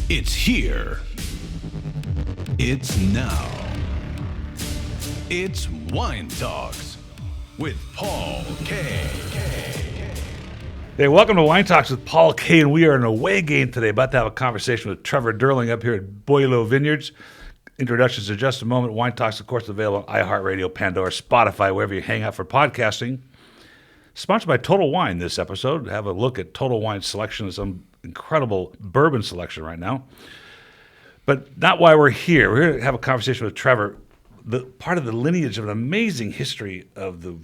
It's here. It's now. It's Wine Talks with Paul K. Hey, welcome to Wine Talks with Paul K. And we are in a away game today. About to have a conversation with Trevor During up here at Beaulieu Vineyards. Introductions in just a moment. Wine Talks, of course, available on iHeartRadio, Pandora, Spotify, wherever you hang out for podcasting. Sponsored by Total Wine this episode. Have a look at Total Wine selection. Some incredible bourbon selection right now. But not why we're here. We're going to have a conversation with Trevor, part of the lineage of an amazing history of the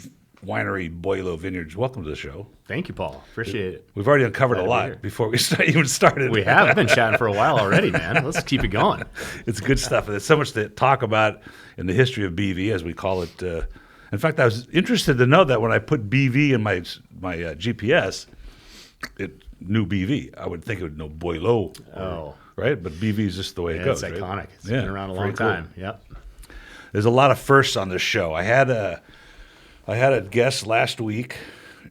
winery Beaulieu Vineyards. Welcome to the show. Thank you, Paul. Appreciate it. We've already uncovered a lot before we even started. We have been chatting for a while already, man. Let's keep it going. It's good stuff. There's so much to talk about in the history of BV, as we call it. In fact, I was interested to know that when I put BV in my GPS, it knew BV. I would think it would know Beaulieu. Right? But BV is just the way it goes. It's iconic. Right? It's been around a long time. Cool. Yep. There's a lot of firsts on this show. I had a guest last week.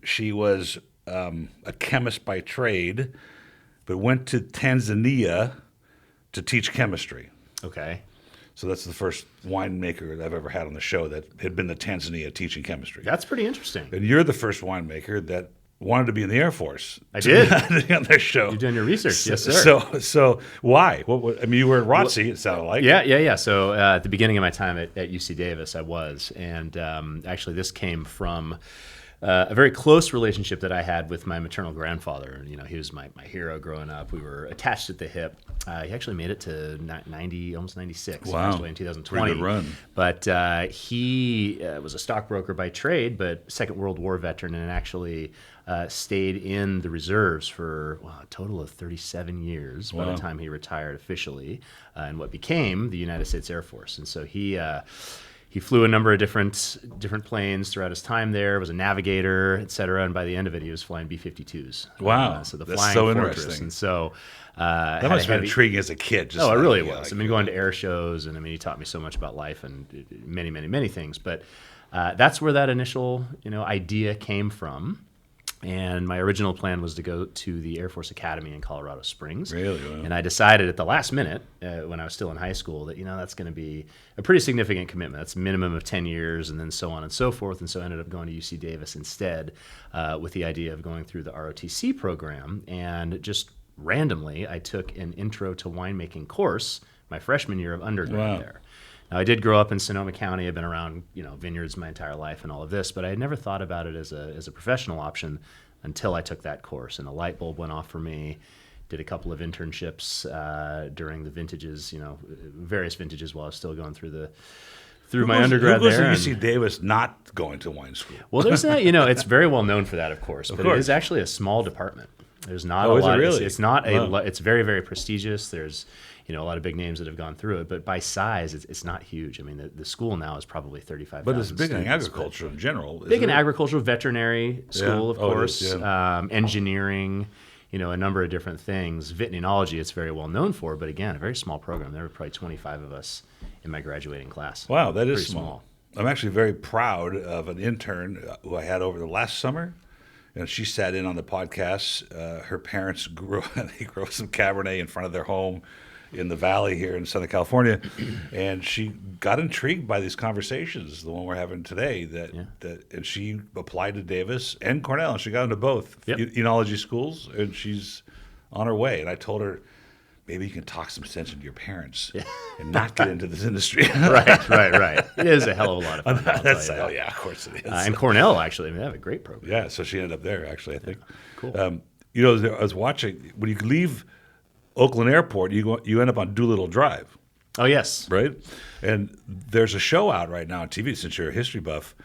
She was a chemist by trade, but went to Tanzania to teach chemistry. Okay. So that's the first winemaker that I've ever had on the show that had been to Tanzania teaching chemistry. That's pretty interesting. And you're the first winemaker that wanted to be in the Air Force. I did. On their show. You've done your research. Yes, sir. So why? I mean, you were at ROTC, it sounded like. Yeah. So at the beginning of my time at UC Davis, I was. And actually, this came from a very close relationship that I had with my maternal grandfather. You know, he was my hero growing up. We were attached at the hip. He actually made it to 90, almost 96. Wow. He passed away in 2020. Pretty good run. But he was a stockbroker by trade, but Second World War veteran, and actually stayed in the reserves for a total of 37 years by the time he retired officially in what became the United States Air Force. And so he flew a number of different planes throughout his time there, was a navigator, et cetera, and by the end of it, he was flying B-52s. Wow, so the that's Flying so Fortress. interesting. And so that must have been intriguing as a kid. It really was. Going to air shows, and he taught me so much about life and many, many, many things. But that's where that initial idea came from. And my original plan was to go to the Air Force Academy in Colorado Springs. Really? Wow. And I decided at the last minute, when I was still in high school, that that's going to be a pretty significant commitment. That's a minimum of 10 years, and then so on and so forth. And so I ended up going to UC Davis instead, with the idea of going through the ROTC program. And just randomly, I took an Intro to Winemaking course my freshman year of undergrad there. Now, I did grow up in Sonoma County. I've been around, vineyards my entire life and all of this, but I had never thought about it as a professional option until I took that course. And a light bulb went off for me. Did a couple of internships during the vintages, various vintages while I was still going through my undergrad there. Who goes to UC Davis not going to wine school? Well, there's that. It's very well known for that, of course. But it is actually a small department. There's not a lot. Really? It's not It's very, very prestigious. There's a lot of big names that have gone through it, but by size, it's not huge. I mean, the school now is probably 35,000. But it's big in agriculture in general. Big in agriculture, veterinary school, of course, it is, engineering, a number of different things. Vitinology, it's very well known for, but again, a very small program. There were probably 25 of us in my graduating class. Wow, that is pretty small. I'm actually very proud of an intern who I had over the last summer. And she sat in on the podcast. Her parents grew some Cabernet in front of their home in the valley here in Southern California, and she got intrigued by these conversations, the one we're having today. And she applied to Davis and Cornell, and she got into both enology schools, and she's on her way. And I told her, maybe you can talk some sense into your parents and not get into this industry. Right. It is a hell of a lot of fun. Yeah, of course it is. And Cornell, actually, they have a great program. Yeah, so she ended up there, actually, I think. Cool. I was watching, when you leave Oakland Airport, you end up on Doolittle Drive. Oh, yes. Right? And there's a show out right now on TV, since you're a history buff.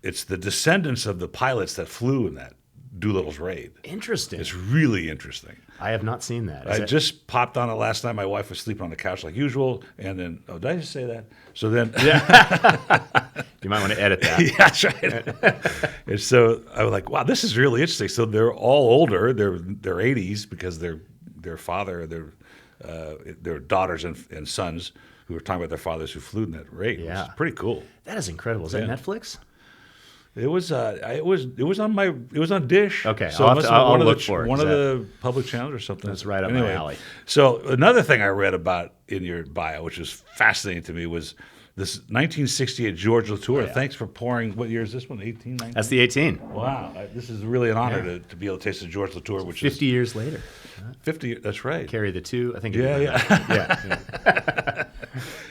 It's the descendants of the pilots that flew in that Doolittle's raid. Interesting. It's really interesting. I have not seen that. I just popped on it last night. My wife was sleeping on the couch like usual. And then, did I just say that? So then. You might want to edit that. Yeah, that's right. And so I was like, wow, this is really interesting. So they're all older. They're 80s because their father, their daughters and sons who were talking about their fathers who flew in that raid. Yeah. It's pretty cool. That is incredible. Is that Netflix? It was on Dish. Okay, so I'll it have must to- have been I'll one of look the for it, one 'cause of the public channels or something. That's right up my alley. So another thing I read about in your bio, which was fascinating to me, was this 1968 George Latour. yeah. Thanks for pouring. What year is this one? 18, 19? That's the 18. Wow, this is really an honor to be able to taste the George Latour, which 50 years later. is 50. That's right. Carry the 2. I think. Yeah. Yeah.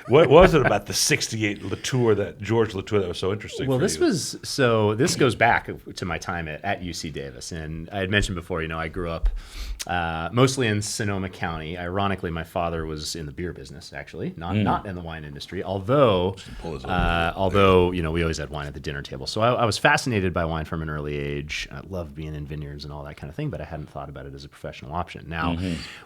What was it about the 68 Latour, George Latour, that was so interesting? Well, for this you? this goes back to my time at UC Davis, and I had mentioned before. I grew up mostly in Sonoma County. Ironically, my father was in the beer business, actually, not in the wine industry. Although we always had wine at the dinner table. So I was fascinated by wine from an early age. I loved being in vineyards and all that kind of thing, but I hadn't thought about it as a professional option. Now,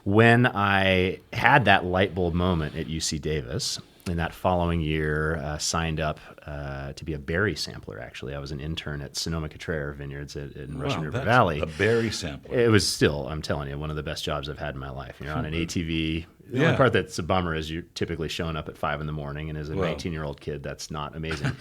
when I had that light bulb moment at UC Davis, in that following year, signed up to be a berry sampler, actually. I was an intern at Sonoma-Cutrer Vineyards in Russian River Valley. A berry sampler. It was still, I'm telling you, one of the best jobs I've had in my life. You're on an ATV. The only part that's a bummer is you're typically showing up at 5 a.m, and as a 19-year-old kid, that's not amazing.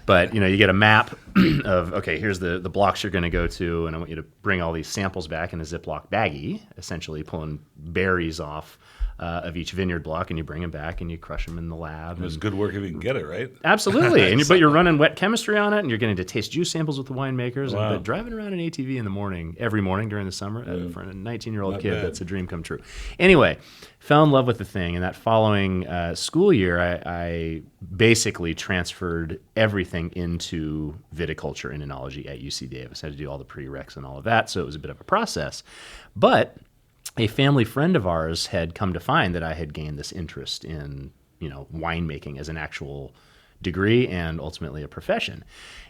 But, you get a map of, okay, here's the blocks you're going to go to, and I want you to bring all these samples back in a Ziploc baggie, essentially pulling berries off of each vineyard block, and you bring them back and you crush them in the lab. It was good work if you can get it, right? Absolutely. But you're running wet chemistry on it, and you're getting to taste juice samples with the winemakers. Wow. But driving around an ATV in the morning, every morning during the summer, for a 19-year-old kid, that's a dream come true. Anyway, fell in love with the thing, and that following school year, I basically transferred everything into viticulture and enology at UC Davis. I had to do all the prereqs and all of that, so it was a bit of a process. But a family friend of ours had come to find that I had gained this interest in, winemaking as an actual degree and ultimately a profession.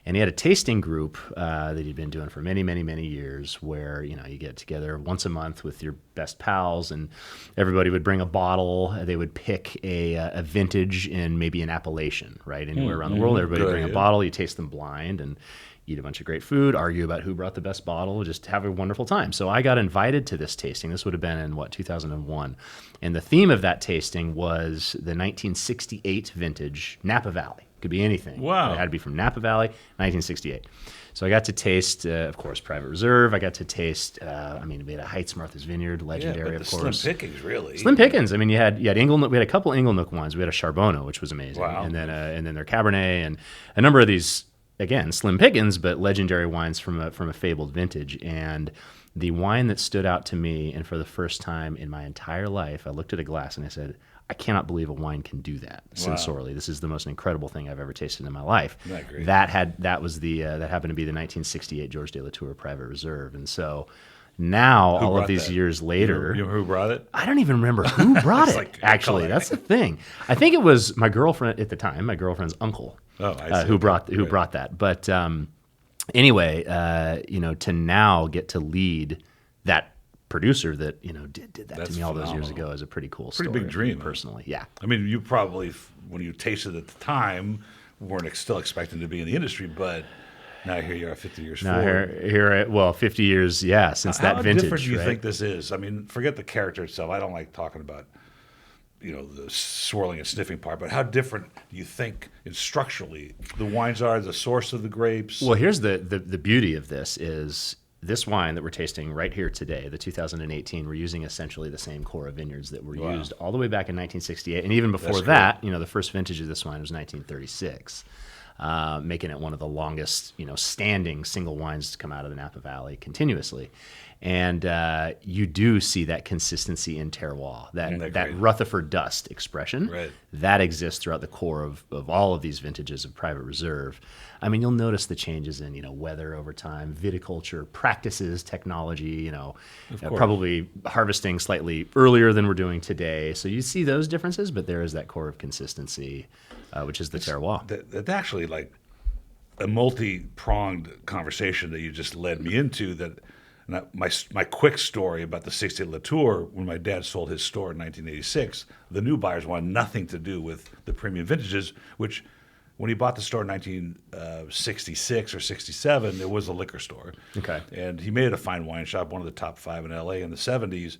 And he had a tasting group that he'd been doing for many, many, many years where, you get together once a month with your best pals and everybody would bring a bottle. They would pick a vintage in maybe an appellation, right? Anywhere around the world, everybody would bring a bottle. You taste them blind and eat a bunch of great food, argue about who brought the best bottle, just have a wonderful time. So I got invited to this tasting. This would have been in, 2001. And the theme of that tasting was the 1968 vintage Napa Valley. Could be anything. Wow. It had to be from Napa Valley, 1968. So I got to taste, of course, Private Reserve. I got to taste, we had a Heights Martha's Vineyard, legendary, of course. Slim pickings, really. Slim pickings. I mean, you had Inglenook. We had a couple Inglenook wines. We had a Charbonneau, which was amazing. Wow. And then their Cabernet and a number of these, again, slim pickings, but legendary wines from a fabled vintage. And the wine that stood out to me, and for the first time in my entire life, I looked at a glass and I said, I cannot believe a wine can do that sensorially. This is the most incredible thing I've ever tasted in my life. Isn't that great? That happened to be the 1968 George de Latour Private Reserve. And so now, all of these years later, you know who brought it? I don't even remember who brought it. like Actually, that's the thing. I think it was my girlfriend at the time, my girlfriend's uncle, who brought that. But anyway, to now get to lead that producer that did that That's to me all those years phenomenal. ago is a pretty cool story. Pretty big dream, personally. Yeah. I mean, you probably, when you tasted it at the time, weren't still expecting to be in the industry, but now here you are 50 years forward. 50 years, since that vintage. How different do you right? think this is? I mean, forget the character itself. I don't like talking about, the swirling and sniffing part, but how different do you think structurally the wines are, the source of the grapes? Well, here's the beauty of this is this wine that we're tasting right here today, the 2018, we're using essentially the same core of vineyards that were used all the way back in 1968. And even before that, the first vintage of this wine was 1936. Making it one of the longest, standing single wines to come out of the Napa Valley continuously. And you do see that consistency in terroir, that Rutherford dust expression, that exists throughout the core of all of these vintages of Private Reserve. I mean, you'll notice the changes in, weather over time, viticulture, practices, technology, probably harvesting slightly earlier than we're doing today. So you see those differences, but there is that core of consistency, which is the terroir. That's actually like a multi-pronged conversation that you just led me into. My quick story about the 68 Latour, when my dad sold his store in 1986, the new buyers wanted nothing to do with the premium vintages, which when he bought the store in 1966 or 67, it was a liquor store. Okay. And he made it a fine wine shop, one of the top 5 in LA in the 70s.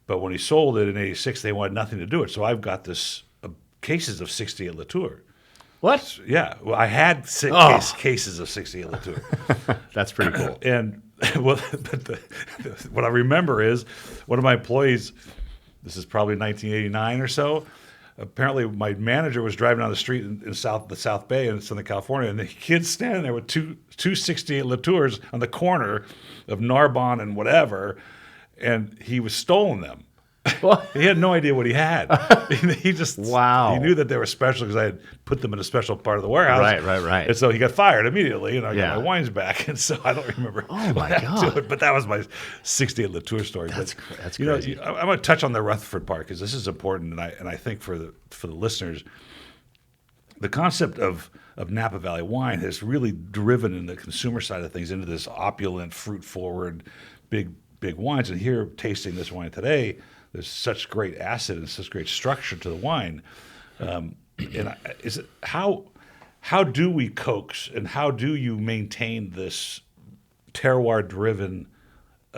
But when he sold it in 86, they wanted nothing to do with it. So I've got this cases of 68 Latour. What? Yeah, well, I had cases of 68 Latour. That's pretty cool. And well, what I remember is one of my employees, this is probably 1989 or so, apparently my manager was driving down the street in the South Bay in Southern California, and the kid's standing there with two 68 Latours on the corner of Narbonne and whatever, and he was stolen them. What? He had no idea what he had. He just Wow. He knew that they were special because I had put them in a special part of the warehouse. Right. And so he got fired immediately, and I Yeah. got my wines back. And so I don't remember. Oh, my what God. happened to it, but that was my 68 Latour story. That's you know, crazy. I'm going to touch on the Rutherford part because this is important, and I think for the listeners, the concept of Napa Valley wine has really driven in the consumer side of things into this opulent, fruit-forward, big wines. And here, tasting this wine today, there's such great acid and such great structure to the wine. How do we coax and how do you maintain this terroir-driven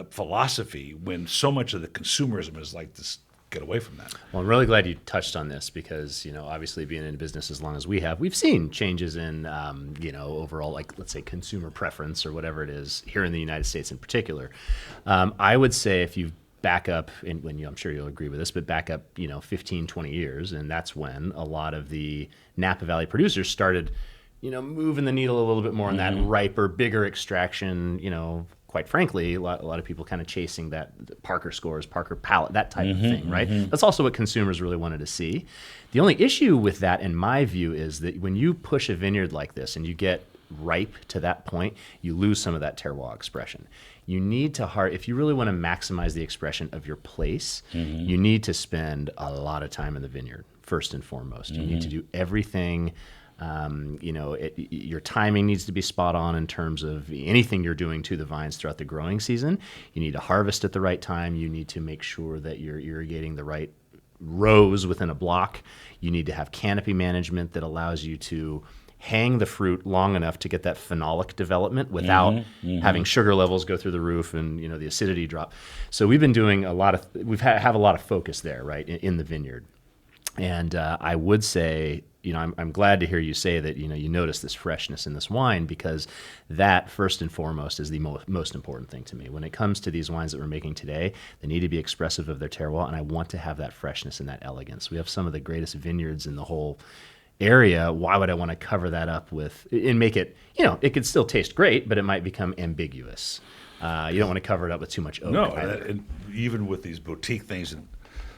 philosophy when so much of the consumerism is like this? Get away from that. Well, I'm really glad you touched on this because, obviously being in business as long as we have, we've seen changes in, overall, like, let's say consumer preference or whatever it is here in the United States in particular. I would say if you back up, and I'm sure you'll agree with this, but back up, 15, 20 years, and that's when a lot of the Napa Valley producers started, moving the needle a little bit more in that riper, bigger extraction, quite frankly, a lot of people kind of chasing that Parker scores, Parker palate, that type of thing, right? That's also what consumers really wanted to see. The only issue with that, in my view, is that when you push a vineyard like this and you get ripe to that point, you lose some of that terroir expression. You need to if you really want to maximize the expression of your place, you need to spend a lot of time in the vineyard, first and foremost. You need to do everything. Your timing needs to be spot on in terms of anything you're doing to the vines throughout the growing season. You need to harvest at the right time. You need to make sure that you're irrigating the right rows within a block. You need to have canopy management that allows you to hang the fruit long enough to get that phenolic development without having sugar levels go through the roof and the acidity drop. So we've been doing have a lot of focus there, right, in the vineyard. And I would say, I'm glad to hear you say that, you notice this freshness in this wine because that, first and foremost, is the most important thing to me. When it comes to these wines that we're making today, they need to be expressive of their terroir, and I want to have that freshness and that elegance. We have some of the greatest vineyards in the whole area. Why would I want to cover that up and make it, it could still taste great, but it might become ambiguous. You don't want to cover it up with too much oak. No, and even with these boutique things, and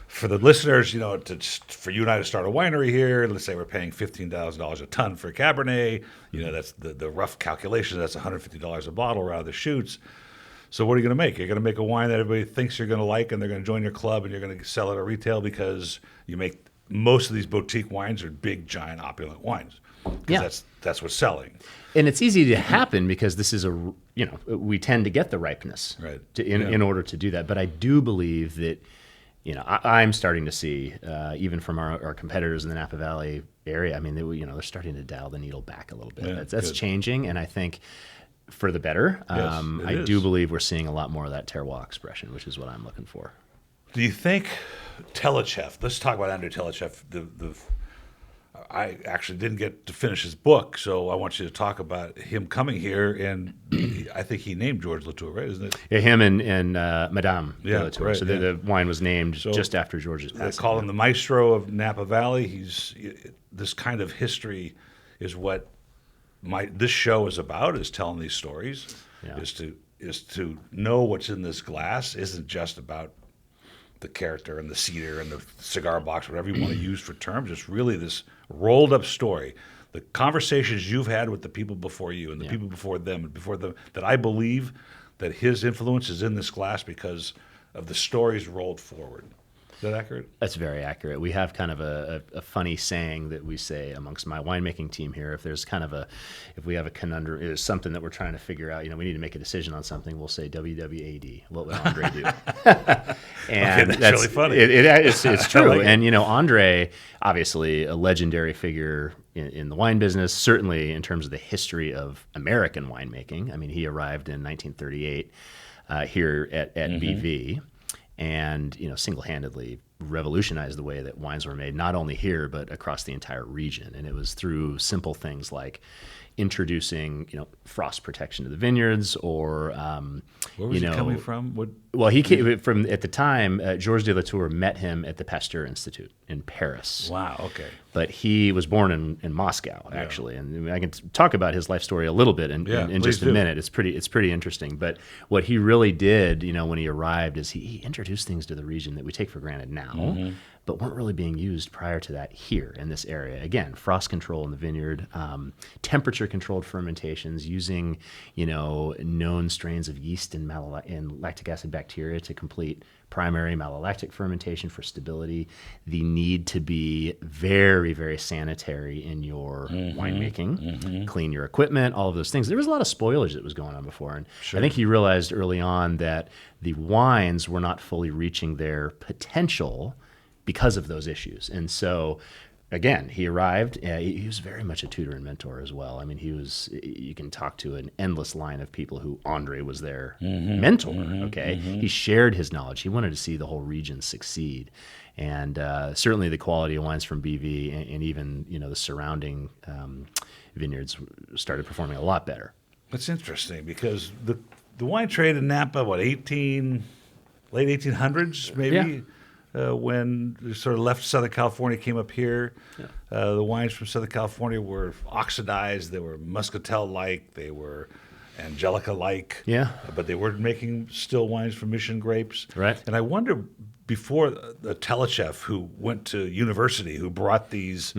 for the listeners, for you and I to start a winery here, let's say we're paying $15,000 a ton for Cabernet. That's the rough calculation. That's $150 a bottle right out of the chutes. So what are you going to make? You're going to make a wine that everybody thinks you're going to like, and they're going to join your club, and you're going to sell it at retail because you make most of these boutique wines are big, giant, opulent wines. Yeah, that's what's selling. And it's easy to happen because this is we tend to get the ripeness right in order to do that. But I do believe that. I'm starting to see, even from our competitors in the Napa Valley area, I mean, they're starting to dial the needle back a little bit. Yeah, that's changing, and I think for the better. I do believe we're seeing a lot more of that terroir expression, which is what I'm looking for. Do you think Tchelistcheff, let's talk about Andre Tchelistcheff, I actually didn't get to finish his book, so I want you to talk about him coming here, and I think he named George Latour, right? Isn't it? Yeah, him and Madame Latour. Right, so the wine was named just after George's passing. They call him the maestro of Napa Valley. This kind of history is what this show is about, is telling these stories, is to know what's in this glass isn't just about the character and the cedar and the cigar box, whatever you want to use for terms. It's really this rolled up story. The conversations you've had with the people before you and the people before them and before them, that I believe that his influence is in this glass because of the stories rolled forward. Is that accurate? That's very accurate. We have kind of a funny saying that we say amongst my winemaking team here. If we have a conundrum, it's something that we're trying to figure out, we need to make a decision on something, we'll say WWAD. What would Andre do? And that's really funny. It's true. Like and, Andre, obviously a legendary figure in the wine business, certainly in terms of the history of American winemaking. I mean, he arrived in 1938 here at BV. And single-handedly revolutionized the way that wines were made, not only here, but across the entire region. And it was through simple things like introducing, frost protection to the vineyards, or Where was he coming from? well, he came from, at the time, Georges de Latour met him at the Pasteur Institute in Paris. Wow, okay. But he was born in Moscow, actually, and I can talk about his life story a little bit in just a minute. It's pretty interesting. But what he really did, when he arrived, is he introduced things to the region that we take for granted now, but weren't really being used prior to that here in this area. Again, frost control in the vineyard, temperature-controlled fermentations, using known strains of yeast and lactic acid bacteria to complete primary malolactic fermentation for stability, the need to be very, very sanitary in your winemaking, clean your equipment, all of those things. There was a lot of spoilage that was going on before, and I think he realized early on that the wines were not fully reaching their potential because of those issues. And so, again, he arrived. He was very much a tutor and mentor as well. I mean, you can talk to an endless line of people who Andre was their mentor, okay? He shared his knowledge. He wanted to see the whole region succeed. And certainly the quality of wines from BV and even, the surrounding vineyards started performing a lot better. That's interesting, because the wine trade in Napa, late 1800s, maybe? Yeah. When we sort of left Southern California, came up here. The wines from Southern California were oxidized. They were muscatel-like. They were Angelica-like. Yeah. But they weren't making still wines from mission grapes. Right. And I wonder, before the Tchelistcheff, who went to university, who brought these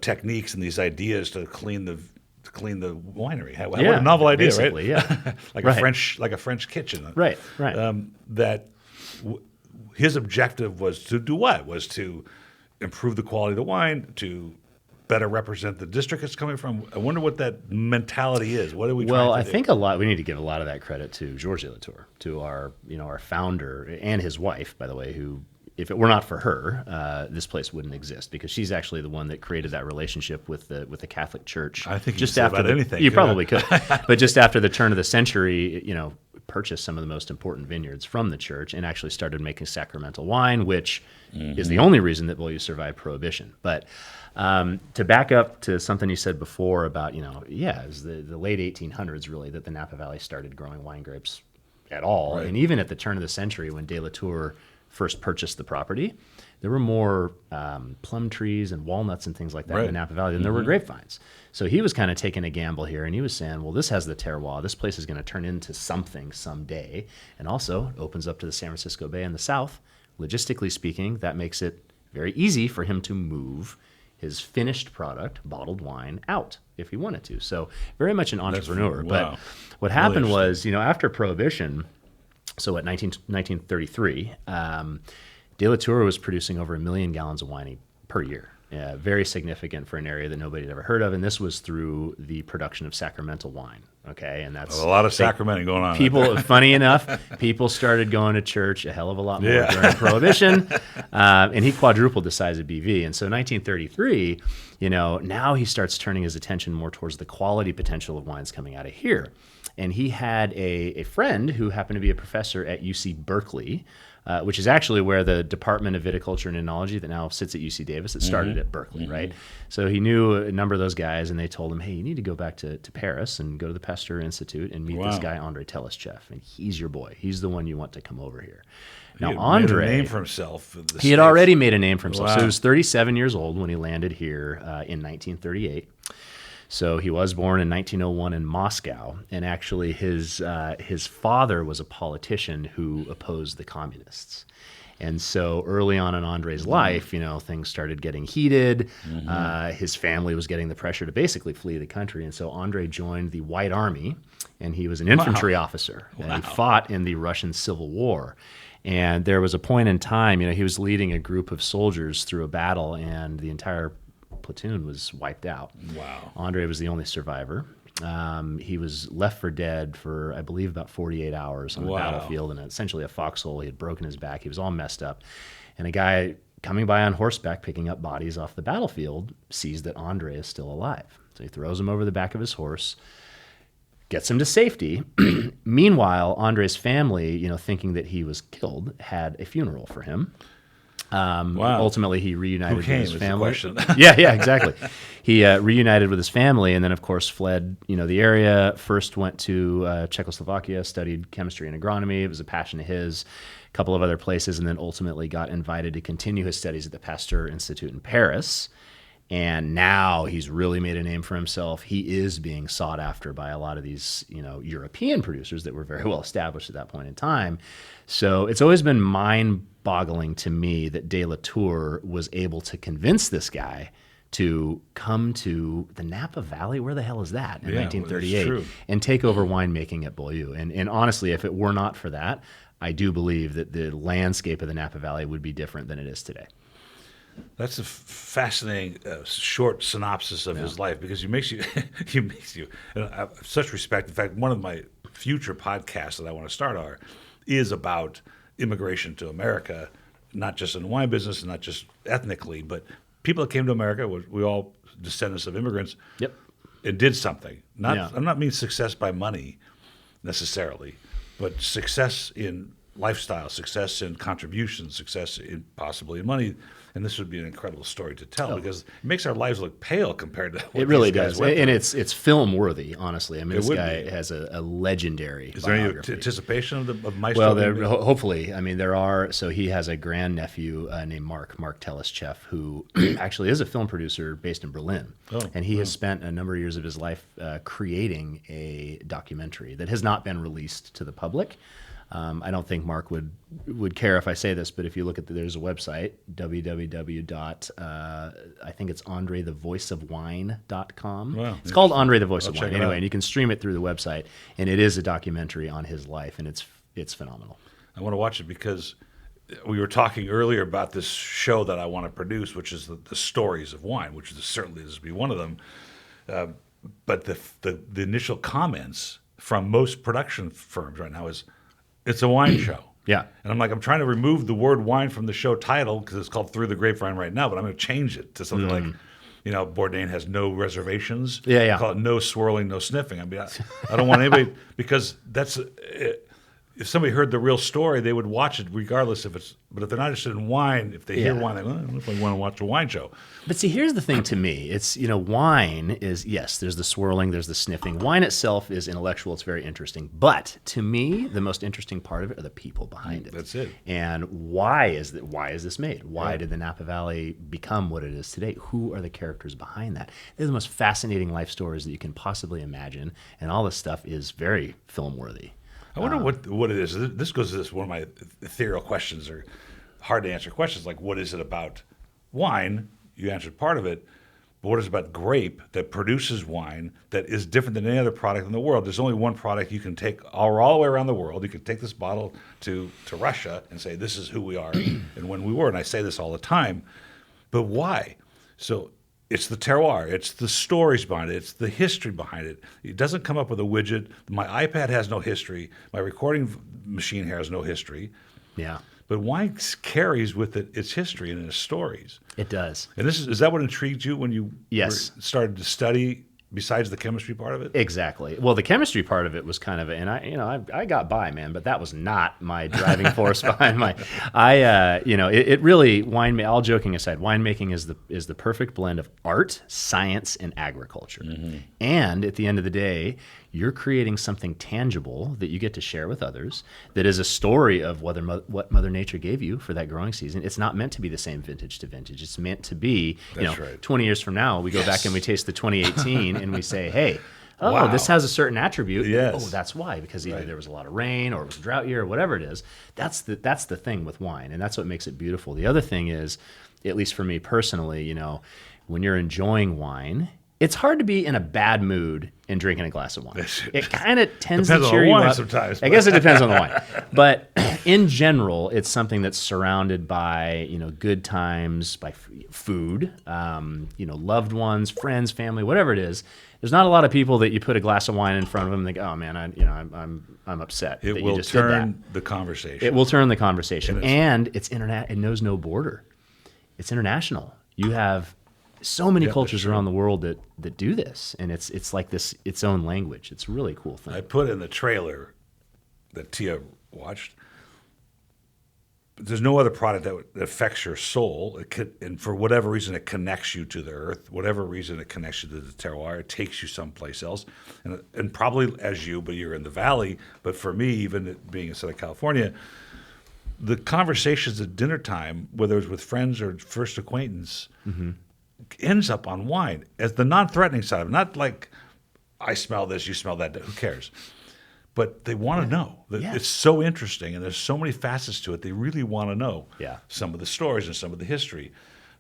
techniques and these ideas to clean the winery. What a novel idea, basically, right? Yeah. like a French kitchen. Right. His objective was to do what? Was to improve the quality of the wine, to better represent the district it's coming from. I wonder what that mentality is. What are we trying to do? Well, I think we need to give a lot of that credit to Georges de Latour, to our founder, and his wife, by the way, who, if it were not for her, this place wouldn't exist, because she's actually the one that created that relationship with the Catholic Church. I think just you after about anything. You probably could, but just after the turn of the century, purchased some of the most important vineyards from the church and actually started making sacramental wine, which is the only reason that Beaulieu survived prohibition. But to back up to something you said before about, it was the late 1800s really that the Napa Valley started growing wine grapes at all. Right. And even at the turn of the century, when de Latour first purchased the property, there were more plum trees and walnuts and things like that in the Napa Valley than there were grapevines. So he was kind of taking a gamble here, and he was saying, well, this has the terroir. This place is going to turn into something someday. And also it opens up to the San Francisco Bay in the south. Logistically speaking, that makes it very easy for him to move his finished product, bottled wine, out if he wanted to. So very much an entrepreneur. But what happened was, after Prohibition, so at 1933, de Latour was producing over 1 million gallons of wine per year. Very significant for an area that nobody had ever heard of, and this was through the production of sacramental wine. Okay, and that's a lot of sacramenting going on. People, funny enough, people started going to church a hell of a lot more during Prohibition, and he quadrupled the size of BV. And so, 1933, now he starts turning his attention more towards the quality potential of wines coming out of here. And he had a friend who happened to be a professor at UC Berkeley, which is actually where the Department of Viticulture and Enology that now sits at UC Davis, it started at Berkeley, right? So he knew a number of those guys, and they told him, hey, you need to go back to Paris and go to the Pasteur Institute and meet this guy, Andre Tchelistcheff, and he's your boy. He's the one you want to come over here. Now, Andre made a name for himself. He had already made a name for himself. So he was 37 years old when he landed here in 1938. So he was born in 1901 in Moscow, and actually his father was a politician who opposed the communists. And so early on in Andre's life, things started getting heated. His family was getting the pressure to basically flee the country, and so Andre joined the White Army, and he was an infantry officer, and he fought in the Russian Civil War. And there was a point in time, he was leading a group of soldiers through a battle, and the entire platoon was wiped out. Wow. Andre was the only survivor. He was left for dead for, I believe, about 48 hours on the battlefield, and essentially a foxhole. He had broken his back. He was all messed up. And a guy coming by on horseback, picking up bodies off the battlefield, sees that Andre is still alive. So he throws him over the back of his horse, gets him to safety. Meanwhile, Andre's family, thinking that he was killed, had a funeral for him. Wow. Ultimately, he reunited Who came with is his the family. question. Yeah, exactly. He reunited with his family, and then, of course, fled the area. First went to Czechoslovakia, studied chemistry and agronomy. It was a passion of his. A couple of other places, and then ultimately got invited to continue his studies at the Pasteur Institute in Paris. And now he's really made a name for himself. He is being sought after by a lot of these, European producers that were very well established at that point in time. So it's always been mind-boggling to me that De La Tour was able to convince this guy to come to the Napa Valley. Where the hell is that? In Yeah, 1938, it's true. and take over winemaking at Beaulieu. And honestly, if it were not for that, I do believe that the landscape of the Napa Valley would be different than it is today. That's a fascinating short synopsis of his life, because he makes you, and I have such respect. In fact, one of my future podcasts that I want to start is about immigration to America, not just in the wine business and not just ethnically, but people that came to America. We all descendants of immigrants. Yep. And did something. I'm not mean success by money necessarily, but success in lifestyle, success in contribution, success in possibly in money. And this would be an incredible story to tell, because it makes our lives look pale compared to what It really these guys does, went and through. it's film worthy. Honestly, I mean, this would guy be. has a legendary. Is there any biography. anticipation of Maestro? Well, hopefully. I mean, there are. So he has a grandnephew named Mark Tchelistcheff, who actually is a film producer based in Berlin. And he has spent a number of years of his life creating a documentary that has not been released to the public. I don't think Mark would care if I say this, but if you look at there's a website, I think it's andrethevoiceofwine.com. Wow. It's called Andre the Voice of check Wine. it Anyway, out. and you can stream it through the website, and it is a documentary on his life, and it's phenomenal. I want to watch it because we were talking earlier about this show that I want to produce, which is the stories of wine, which is certainly this will be one of them. But the initial comments from most production firms right now is, it's a wine show. Yeah. And I'm trying to remove the word wine from the show title because it's called Through the Grapevine right now, but I'm going to change it to something like, Bourdain has no reservations. Yeah. Call it no swirling, no sniffing. I mean, I don't want anybody, because that's, if somebody heard the real story, they would watch it regardless but if they're not interested in wine, if they hear wine, they go, I don't know if I want to watch a wine show. But see, here's the thing to me. It's, wine is, yes, there's the swirling, there's the sniffing. Wine itself is intellectual, it's very interesting. But to me, the most interesting part of it are the people behind it. That's it. And why is this made? Why did the Napa Valley become what it is today? Who are the characters behind that? They're the most fascinating life stories that you can possibly imagine. And all this stuff is very film-worthy. I wonder what it is. This goes to one of my ethereal questions, or hard to answer questions, like what is it about wine? You answered part of it, but what is it about grape that produces wine that is different than any other product in the world? There's only one product you can take all the way around the world. You can take this bottle to Russia and say, this is who we are and when we were. And I say this all the time, but why? So it's the terroir, it's the stories behind it, it's the history behind it. It doesn't come up with a widget. My iPad has no history. My recording machine has no history. Yeah, But wine carries with it its history and its stories. it does. And is that what intrigued you when you Yes. started to study, besides the chemistry part of it? Exactly. Well, the chemistry part of it was kind of, and I got by, man, but that was not my driving force behind it really, all joking aside, winemaking is the perfect blend of art, science, and agriculture. Mm-hmm. And at the end of the day, you're creating something tangible that you get to share with others, that is a story of what Mother Nature gave you for that growing season. It's not meant to be the same vintage to vintage. It's meant to be, That's right. 20 years from now, we go back and we taste the 2018 and we say, hey, Wow. this has a certain attribute. Yes. Oh, that's why, because either there was a lot of rain or it was a drought year or whatever it is. That's the thing with wine, and that's what makes it beautiful. The other thing is, at least for me personally, when you're enjoying wine, it's hard to be in a bad mood and drinking a glass of wine. It kind of tends to Depends on cheer the you wine up. sometimes, I guess it depends on the wine. But in general, it's something that's surrounded by, good times, by food, loved ones, friends, family, whatever it is. There's not a lot of people that you put a glass of wine in front of them and they go, oh man, I'm upset. It that will you just did that. turn the conversation. It will turn the conversation, It is. and it's internet. It knows no border. It's international. You have so many cultures true. around the world that do this, and it's like its own language. It's a really cool thing. I put in the trailer that Tia watched there's no other product that affects your soul. And for whatever reason, it connects you to the earth. Whatever reason, it connects you to the terroir. It takes you someplace else. And probably as you, but you're in the valley. But for me, even being in Southern California, the conversations at dinner time, whether it's with friends or first acquaintance, ends up on wine as the non-threatening side of it. Not like, I smell this, you smell that. Who cares? But they want to know. It's so interesting, and there's so many facets to it. They really want to know some of the stories and some of the history.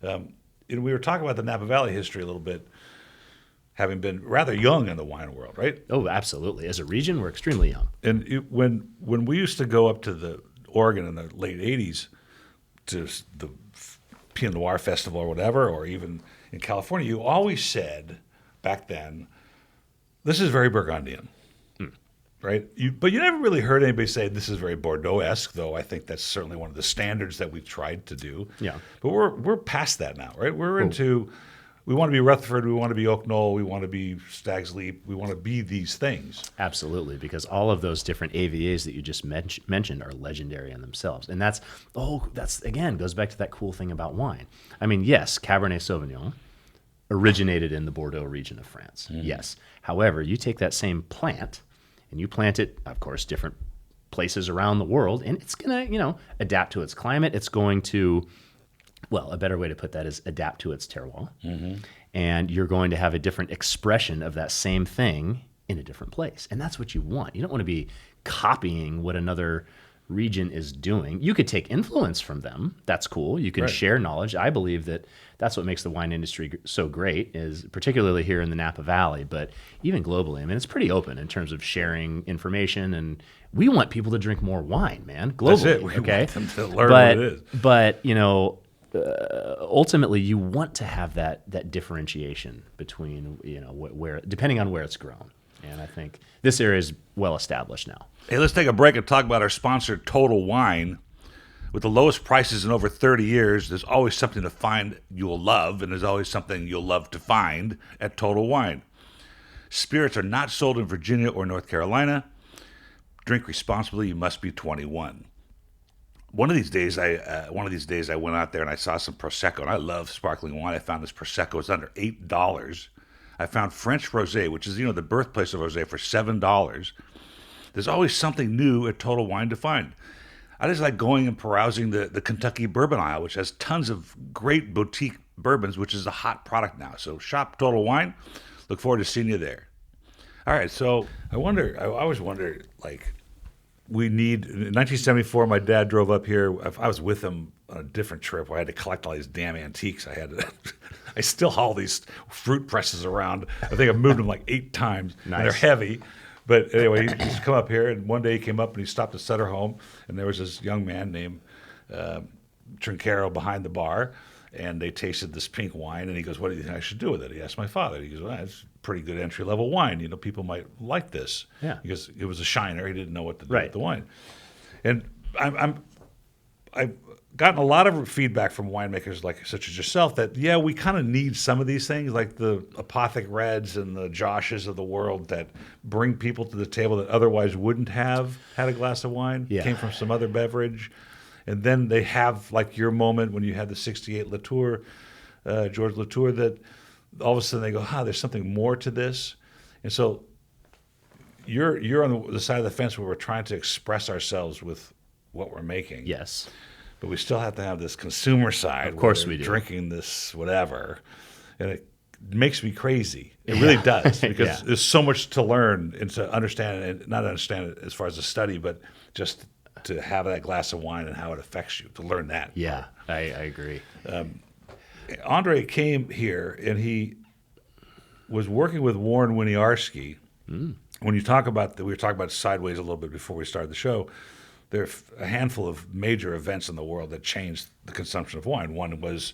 And we were talking about the Napa Valley history a little bit, having been rather young in the wine world, right? Oh, absolutely. As a region, we're extremely young. And when we used to go up to the Oregon in the late 80s to the Pinot Noir Festival or whatever, or even in California, you always said back then, this is very Burgundian. Right, but you never really heard anybody say this is very Bordeaux-esque, though I think that's certainly one of the standards that we tried to do. Yeah. But we're past that now, right? We're into, we want to be Rutherford, we want to be Oak Knoll, we want to be Stag's Leap, we want to be these things. Absolutely, because all of those different AVAs that you just mentioned are legendary in themselves. And that's again, goes back to that cool thing about wine. I mean, yes, Cabernet Sauvignon originated in the Bordeaux region of France, yes. However, you take that same plant and you plant it, of course, different places around the world, and it's going to, adapt to its climate. It's going to, well, a better way to put that is adapt to its terroir. And you're going to have a different expression of that same thing in a different place. And that's what you want. You don't want to be copying what another region is doing. You could take influence from them. That's cool. You can share knowledge. I believe that that's what makes the wine industry so great, is particularly here in the Napa Valley, but even globally. I mean, it's pretty open in terms of sharing information, and we want people to drink more wine, man, globally. That's it. We okay? want them to learn what it is. But, ultimately, you want to have that differentiation between, where, depending on where it's grown. And I think this area is well established now. Hey, let's take a break and talk about our sponsor, Total Wine. With the lowest prices in over 30 years, there's always something to find you'll love, and there's always something you'll love to find at Total Wine. Spirits are not sold in Virginia or North Carolina. Drink responsibly. You must be 21. One of these days, I went out there and I saw some Prosecco, and I love sparkling wine. I found this Prosecco. It's under $8. I found French Rosé, which is, the birthplace of Rosé, for $7. There's always something new at Total Wine to find. I just like going and perusing the Kentucky bourbon aisle, which has tons of great boutique bourbons, which is a hot product now. So shop Total Wine. Look forward to seeing you there. All right, so I always wonder, like, in 1974, my dad drove up here. I was with him on a different trip where I had to collect all these damn antiques. I still haul these fruit presses around. I think I've moved them like 8 times. Nice. And they're heavy. But anyway, he's come up here, and one day he came up and he stopped at Sutter Home, and there was this young man named Trincaro behind the bar, and they tasted this pink wine, and he goes, "What do you think I should do with it?" He asked my father. He goes, "Well, it's pretty good entry-level wine. People might like this." Yeah. Because it was a shiner. He didn't know what to do with the wine. And I've gotten a lot of feedback from winemakers such as yourself that, we kind of need some of these things, like the Apothic Reds and the Joshes of the world, that bring people to the table that otherwise wouldn't have had a glass of wine, came from some other beverage. And then they have, like your moment when you had the 68 Latour, George Latour, that all of a sudden they go, there's something more to this. And so you're on the side of the fence where we're trying to express ourselves with what we're making. Yes. But we still have to have this consumer side. Of course we do. Drinking this whatever. And it makes me crazy. It really does, because there's so much to learn and to understand, and not understand it as far as a study, but just to have that glass of wine and how it affects you, to learn that. Yeah, I agree. Andre came here, and he was working with Warren Winiarski. When you talk about, we were talking about Sideways a little bit before we started the show, there are a handful of major events in the world that changed the consumption of wine. One was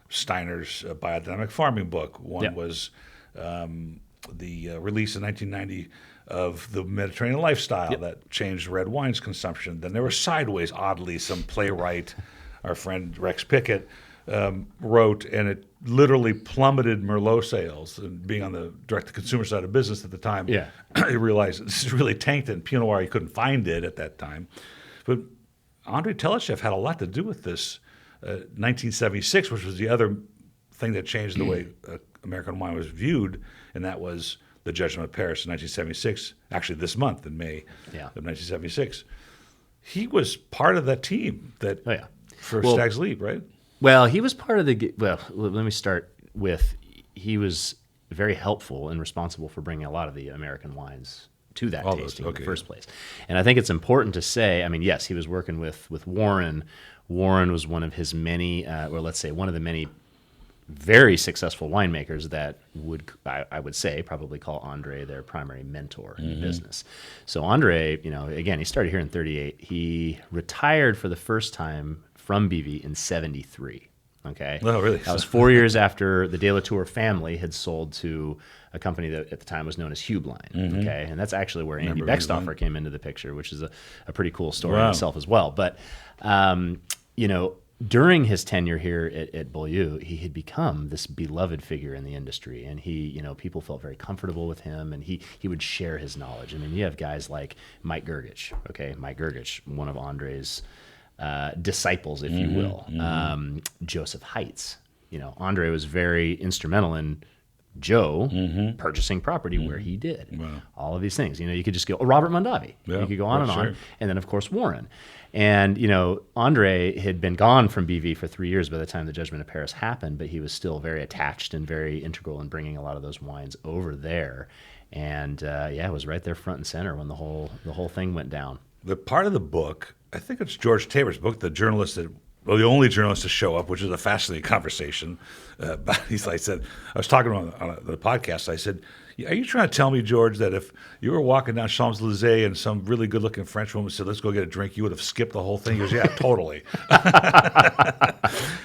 Steiner's biodynamic farming book. One was the release in 1990 of the Mediterranean lifestyle that changed red wine's consumption. Then there was Sideways, oddly, some playwright, our friend Rex Pickett, wrote, and it literally plummeted Merlot sales. And being on the direct-to-consumer side of business at the time, he realized this is really tanked, and Pinot Noir, he couldn't find it at that time. But Andre Tchelistcheff had a lot to do with this 1976, which was the other thing that changed the way American wine was viewed, and that was the Judgment of Paris in 1976, actually this month in May of 1976. He was part of that team that for Stag's Leap, right? Well, he was part of the. Well, let me start with he was very helpful and responsible for bringing a lot of the American wines to that tasting in the first place. And I think it's important to say, I mean, yes, he was working with Warren. Warren was one of his many, or let's say one of the many very successful winemakers that I would say probably call Andre their primary mentor in the business. So Andre, again, he started here in 1938. He retired for the first time from BV in 1973. Okay. Oh, really? That was 4 years after the De La Tour family had sold to a company that at the time was known as Hubeline. Okay. And that's actually where Andy Beckstoffer came into the picture, which is a pretty cool story in itself as well. But, during his tenure here at Beaulieu, he had become this beloved figure in the industry, and people felt very comfortable with him, and he would share his knowledge. I mean, you have guys like Mike Gergich, Mike Gergich, one of Andre's disciples, if you will. Joseph Heitz, Andre was very instrumental in Joe purchasing property where he did. Wow. All of these things. You could just go, Robert Mondavi. You could go on and on. And then, of course, Warren. And, Andre had been gone from BV for 3 years by the time the Judgment of Paris happened, but he was still very attached and very integral in bringing a lot of those wines over there. And, it was right there front and center when the whole thing went down. The part of the book, I think it's George Tabor's book, the only journalist to show up, which is a fascinating conversation. But I said, I was talking on the podcast. I said, "Are you trying to tell me, George, that if you were walking down Champs-Elysees and some really good-looking French woman said, 'Let's go get a drink,' you would have skipped the whole thing?" He goes, "Yeah, totally."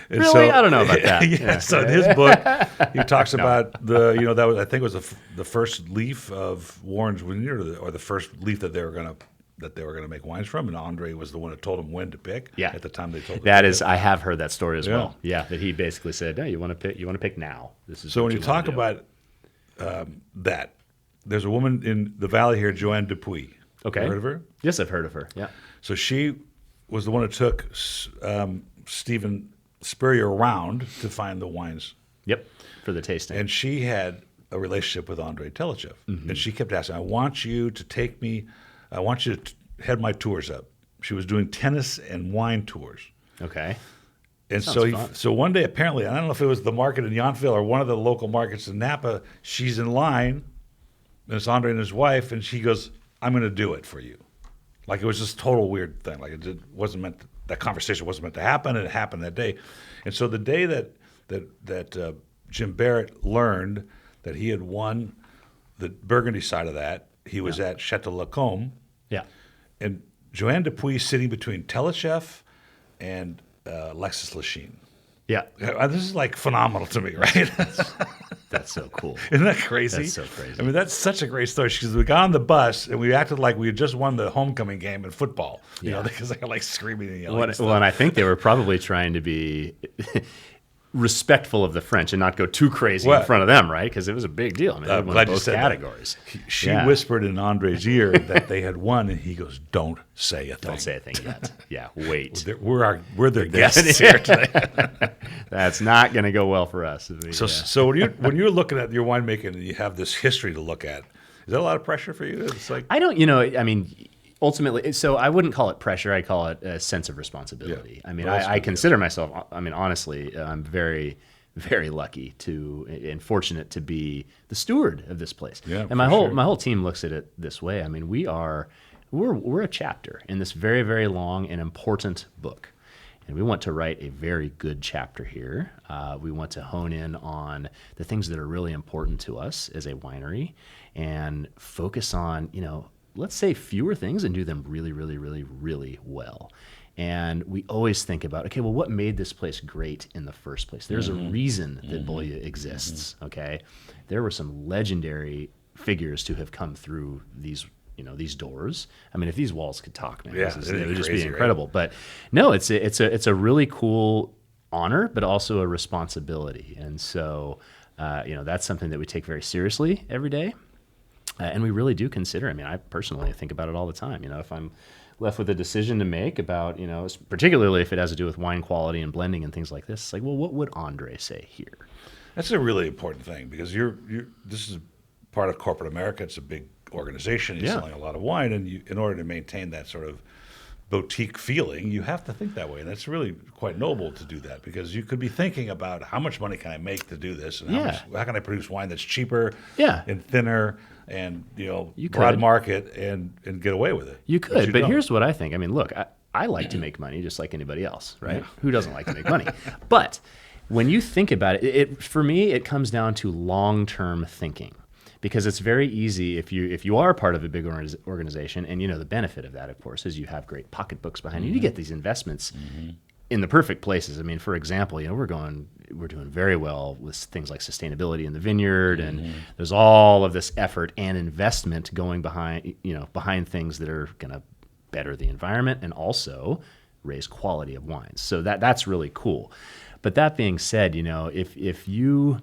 Really? So, I don't know about that. So in his book, he talks about that was, I think it was the first leaf of Warren's Vineyard, or the first leaf that they were going to make wines from, and Andre was the one that told him when to pick. At the time they told him. That is, I have heard that story as well. Yeah, that he basically said, "No, you want to pick now. This is." So when you talk about that, there's a woman in the valley here, Joanne Dupuy. Okay, you heard of her? Yes, I've heard of her. Yeah. So she was the one that took Stephen Spurrier around to find the wines. Yep, for the tasting. And she had a relationship with Andre Tchelistcheff, and she kept asking, "I want you to take me. I want you to head my tours up." She was doing tennis and wine tours. Okay. And so one day, apparently, I don't know if it was the market in Yountville or one of the local markets in Napa, she's in line, and it's Andre and his wife, and she goes, "I'm going to do it for you." Like, it was just total weird thing. Like, wasn't meant, that conversation wasn't meant to happen, and it happened that day. And so the day that Jim Barrett learned that he had won the Burgundy side of that, he was at Chateau Lacombe. Yeah. And Joanne Dupuy sitting between Tchelistcheff and Alexis Lachine. Yeah. This is like phenomenal to me, right? That's so cool. Isn't that crazy? That's so crazy. I mean, that's such a great story, because we got on the bus and we acted like we had just won the homecoming game in football, because they were like screaming and yelling. Well, and I think they were probably trying to be respectful of the French and not go too crazy in front of them, right? Because it was a big deal. I mean, they won both categories. She whispered in Andre's ear that they had won, and he goes, "Don't say a thing. Don't say a thing yet. Yeah, wait. We're their guests here today." That's not going to go well for us. So when you're looking at your winemaking and you have this history to look at, is that a lot of pressure for you? It's like, I don't, I mean, ultimately, so I wouldn't call it pressure. I call it a sense of responsibility. I mean, I consider myself, I mean, honestly, I'm very, very lucky and fortunate to be the steward of this place. Yeah, and my whole team looks at it this way. I mean, we're a chapter in this very, very long and important book. And we want to write a very good chapter here. We want to hone in on the things that are really important to us as a winery and focus on, let's say fewer things and do them really, really, really, really well. And we always think about, okay, well, what made this place great in the first place? There's a reason that Beaulieu exists, okay? There were some legendary figures to have come through these doors. I mean, if these walls could talk, man, it would just be incredible. Right? But no, it's a really cool honor, but also a responsibility. And so, that's something that we take very seriously every day. And we really do consider, I mean, I personally think about it all the time. If I'm left with a decision to make about, particularly if it has to do with wine quality and blending and things like this. It's like, well, what would Andre say here? That's a really important thing because this is part of corporate America. It's a big organization. You're selling a lot of wine, and in order to maintain that sort of boutique feeling, you have to think that way. And that's really quite noble to do that because you could be thinking about how much money can I make to do this, and how can I produce wine that's cheaper and thinner and broad market and get away with it. You could, but here's what I think. I mean, look, I like to make money just like anybody else, right? Yeah. Who doesn't like to make money? But when you think about it, for me, it comes down to long-term thinking. Because it's very easy if you are part of a big organization, and the benefit of that, of course, is you have great pocketbooks behind you. You get these investments in the perfect places. I mean, for example, we're doing very well with things like sustainability in the vineyard, and there's all of this effort and investment going behind things that are going to better the environment and also raise quality of wines. So that's really cool. But that being said, if you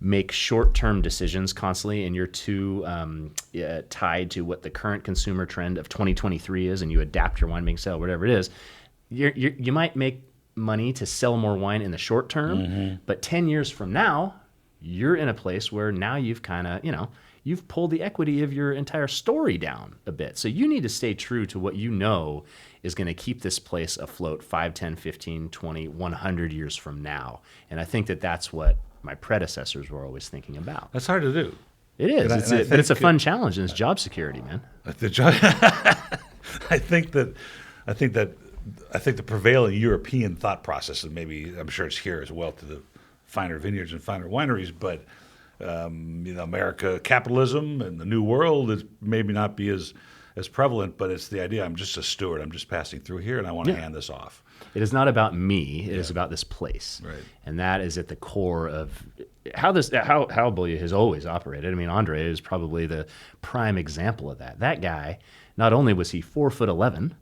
make short-term decisions constantly and you're too tied to what the current consumer trend of 2023 is, and you adapt your winemaking style, whatever it is, you might make money to sell more wine in the short term, but 10 years from now, you're in a place where now you've kind of, you've pulled the equity of your entire story down a bit. So you need to stay true to what is going to keep this place afloat 5, 10, 15, 20, 100 years from now. And I think that's what my predecessors were always thinking about. That's hard to do. It is. But it's a fun challenge, and it's job security, man. I think the prevailing European thought process, and maybe I'm sure it's here as well to the finer vineyards and finer wineries, but America, capitalism and the new world is maybe not be as prevalent, but it's the idea I'm just a steward. I'm just passing through here, and I want to hand this off. It is not about me. It is about this place, right? And that is at the core of how Beaulieu has always operated. I mean, Andre is probably the prime example of that. That guy, not only was he 4'11",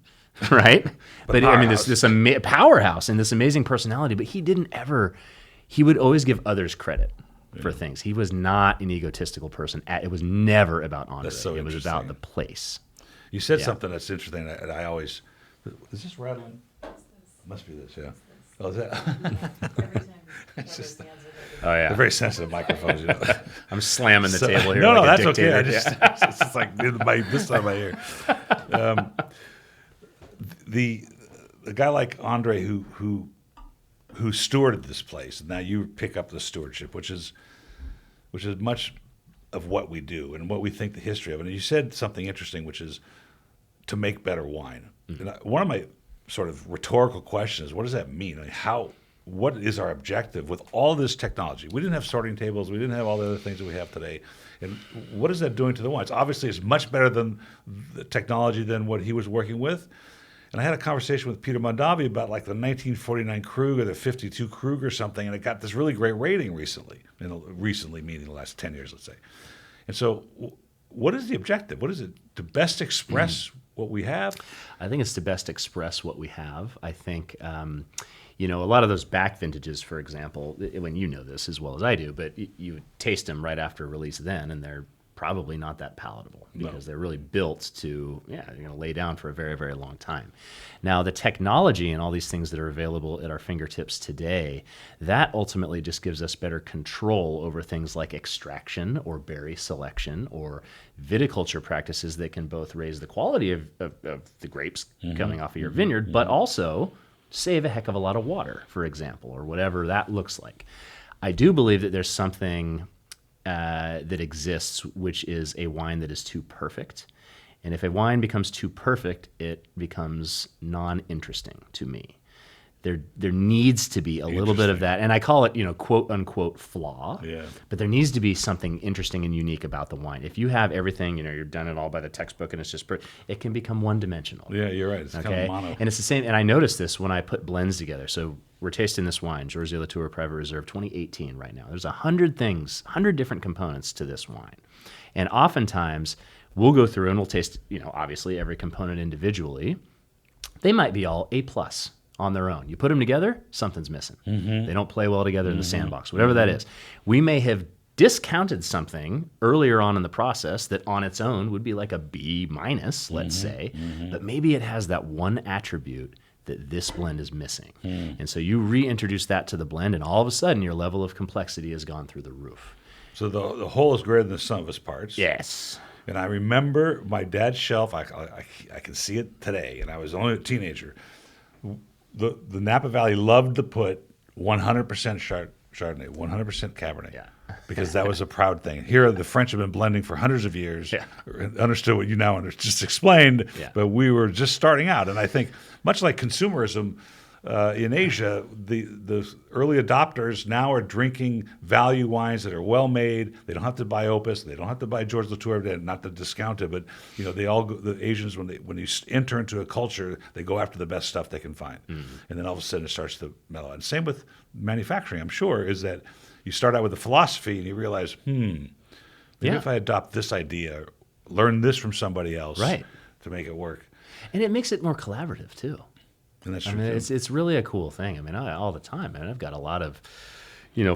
right? but I mean, this powerhouse and this amazing personality. But he didn't ever. He would always give others credit for things. He was not an egotistical person. It was never about Andre. It was about the place. You said something that's interesting. That I always is this rattling? Must be this, yeah. Oh, is that? Every time. It's just, oh yeah, they're very sensitive microphones. I'm slamming the table here. No, like that's dictator. okay. It's just like this side of my ear. The guy like Andre who stewarded this place, and now you pick up the stewardship, which is much of what we do and what we think the history of. And you said something interesting, which is to make better wine. And one of my sort of rhetorical question is, what does that mean? I mean, what is our objective with all this technology? We didn't have sorting tables. We didn't have all the other things that we have today. And what is that doing to the wines? Obviously, it's much better than the technology than what he was working with. And I had a conversation with Peter Mondavi about like the 1949 Krug or the 52 Krug or something, and it got this really great rating recently, meaning the last 10 years, let's say. And so what is the objective? What is it? To best express what we have? I think it's to best express what we have. I think, a lot of those back vintages, for example, when you know this as well as I do, but you taste them right after release then, and they're probably not that palatable because they're really built to, they're going to lay down for a very, very long time. Now, the technology and all these things that are available at our fingertips today, that ultimately just gives us better control over things like extraction or berry selection or viticulture practices that can both raise the quality of the grapes coming off of your vineyard, but also save a heck of a lot of water, for example, or whatever that looks like. I do believe that there's something that exists, which is a wine that is too perfect. And if a wine becomes too perfect, it becomes non-interesting to me. There needs to be a little bit of that, and I call it, quote unquote flaw. Yeah. But there needs to be something interesting and unique about the wine. If you have everything, you've done it all by the textbook, and it's just it can become one-dimensional. Yeah, you're right. It's kind of mono. And it's the same. And I noticed this when I put blends together. So we're tasting this wine, Georges Latour Private Reserve 2018 right now. There's 100 different components to this wine, and oftentimes we'll go through and we'll taste, obviously every component individually. They might be all A+ on their own. You put them together, something's missing. They don't play well together in the sandbox, whatever that is. We may have discounted something earlier on in the process that on its own would be like a B minus, let's say, but maybe it has that one attribute that this blend is missing. And so you reintroduce that to the blend, and all of a sudden your level of complexity has gone through the roof. So the whole is greater than the sum of its parts. Yes. And I remember my dad's shelf. I can see it today, and I was only a teenager. The Napa Valley loved to put 100% Chardonnay, 100% Cabernet. Yeah. Because that was a proud thing. Here, the French have been blending for hundreds of years. Yeah. Understood what you now just explained, Yeah. but we were just starting out. And I think, much like consumerism in Asia, the early adopters now are drinking value wines that are well made. They don't have to buy Opus. They don't have to buy George Latour. Not to discount it, but they all the Asians when you enter into a culture, they go after the best stuff they can find, and then all of a sudden it starts to mellow. And same with manufacturing. I'm sure is that you start out with a philosophy and you realize, maybe if I adopt this idea, learn this from somebody else, Right, to make it work. And it makes it more collaborative too. And that's I true. mean, it's really a cool thing. I mean, all the time, man. I've got a lot of,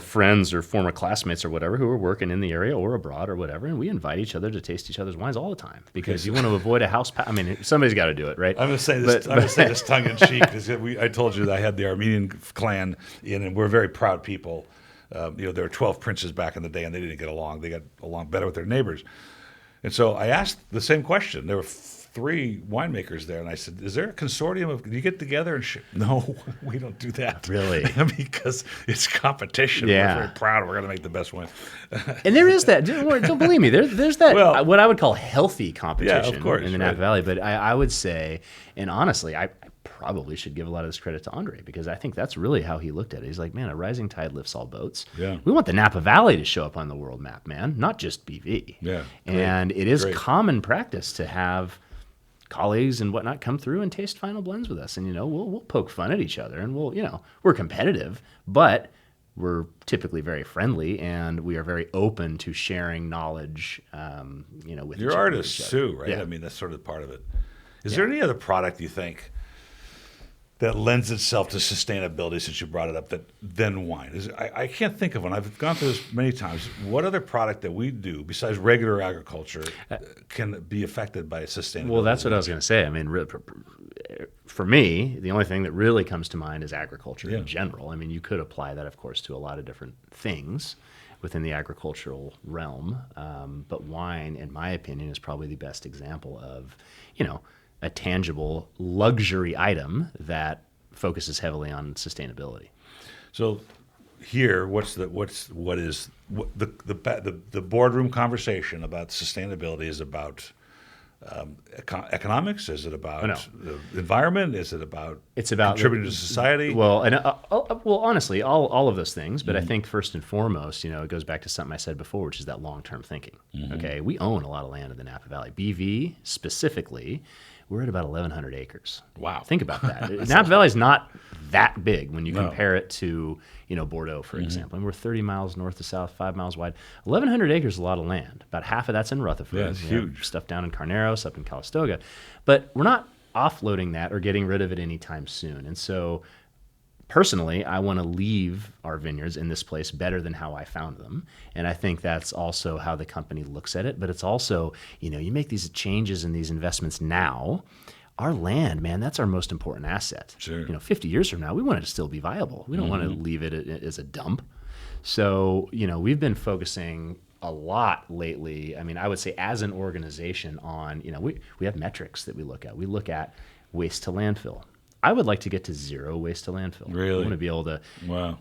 friends or former classmates or whatever who are working in the area or abroad or whatever, and we invite each other to taste each other's wines all the time because you want to avoid a house. I mean, somebody's got to do it, right? I'm going to say this. I'm going to say this tongue in cheek because I told you that I had the Armenian clan in, and we're very proud people. There were 12 princes back in the day, and they didn't get along. They got along better with their neighbors. And so I asked the same question. There were 3 winemakers there, and I said, "Is there a consortium of? Do you get together and No, we don't do that. Really? Because it's competition. Yeah. We're very proud. We're going to make the best wine." And there is that. Don't believe me. There's that. What I would call healthy competition course, in the Napa Valley. But I would say, and honestly, I probably should give a lot of this credit to Andre because I think that's really how he looked at it. He's like, man, a rising tide lifts all boats. Yeah. We want the Napa Valley to show up on the world map, man, not just BV. Yeah. And it is Great. common practice to have colleagues and whatnot come through and taste final blends with us, and we'll poke fun at each other, and we're competitive, but we're typically very friendly, and we are very open to sharing knowledge. With You're each artists other. too, right? Yeah. I mean, that's sort of part of it. Is there any other product you think that lends itself to sustainability, since you brought it up, than wine? I can't think of one. I've gone through this many times. What other product that we do besides regular agriculture can be affected by sustainability? Well, that's what I was going to say. I mean, for me, the only thing that really comes to mind is agriculture in general. I mean, you could apply that, of course, to a lot of different things within the agricultural realm. But wine, in my opinion, is probably the best example of, a tangible luxury item that focuses heavily on sustainability. So here, the boardroom conversation about sustainability is about economics? Is it about the environment? Is it about contributing to society? Well, and honestly, all of those things. But I think first and foremost, it goes back to something I said before, which is that long-term thinking. Okay, we own a lot of land in the Napa Valley. BV specifically, we're at about 1,100 acres. Wow. Think about that. Napa Valley is not that big when you compare it to, Bordeaux, for example. And we're 30 miles north to south, 5 miles wide. 1,100 acres is a lot of land. About half of that's in Rutherford. Yeah, it's huge. Stuff down in Carneros, up in Calistoga. But we're not offloading that or getting rid of it anytime soon. And so personally, I want to leave our vineyards in this place better than how I found them. And I think that's also how the company looks at it. But it's also, you make these changes and these investments now. Our land, man, that's our most important asset. Sure. 50 years from now, we want it to still be viable. We don't want to leave it as a dump. So, we've been focusing a lot lately. I mean, I would say as an organization on, we have metrics that we look at. We look at waste to landfill. I would like to get to 0 waste to landfill. Really? We want to be able to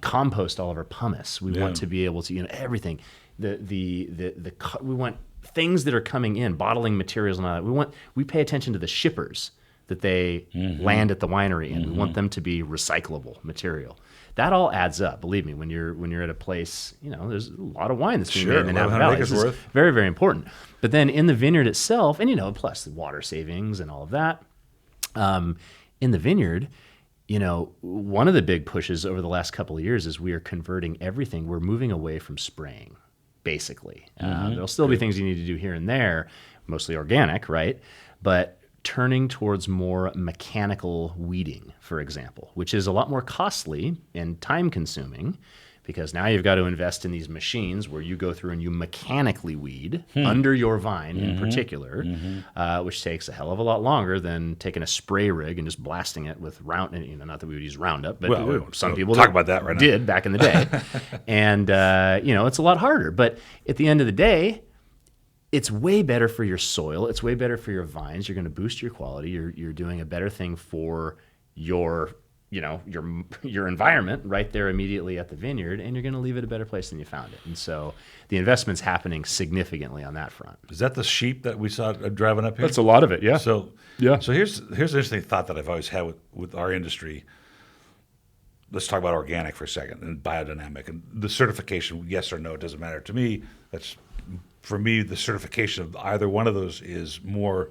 compost all of our pumice. We want to be able to, everything. We want things that are coming in, bottling materials and all that. We pay attention to the shippers that they land at the winery, and we want them to be recyclable material. That all adds up. Believe me, when you're at a place, there's a lot of wine that's being made in the Napa Valley. This is very, very important. But then in the vineyard itself, and plus the water savings and all of that, in the vineyard, one of the big pushes over the last couple of years is we are converting everything. We're moving away from spraying, basically. There'll still be things you need to do here and there, mostly organic, right? But turning towards more mechanical weeding, for example, which is a lot more costly and time-consuming, because now you've got to invest in these machines where you go through and you mechanically weed under your vine in particular, which takes a hell of a lot longer than taking a spray rig and just blasting it with not that we would use Roundup, but some people talk about that right now. Did back in the day. And, it's a lot harder. But at the end of the day, it's way better for your soil. It's way better for your vines. You're going to boost your quality. You're doing a better thing for your environment right there immediately at the vineyard, and you're going to leave it a better place than you found it. And so the investment's happening significantly on that front. Is that the sheep that we saw driving up here? That's a lot of it, yeah. So here's an interesting thought that I've always had with our industry. Let's talk about organic for a second and biodynamic and the certification. Yes or no, it doesn't matter to me. For me, the certification of either one of those is more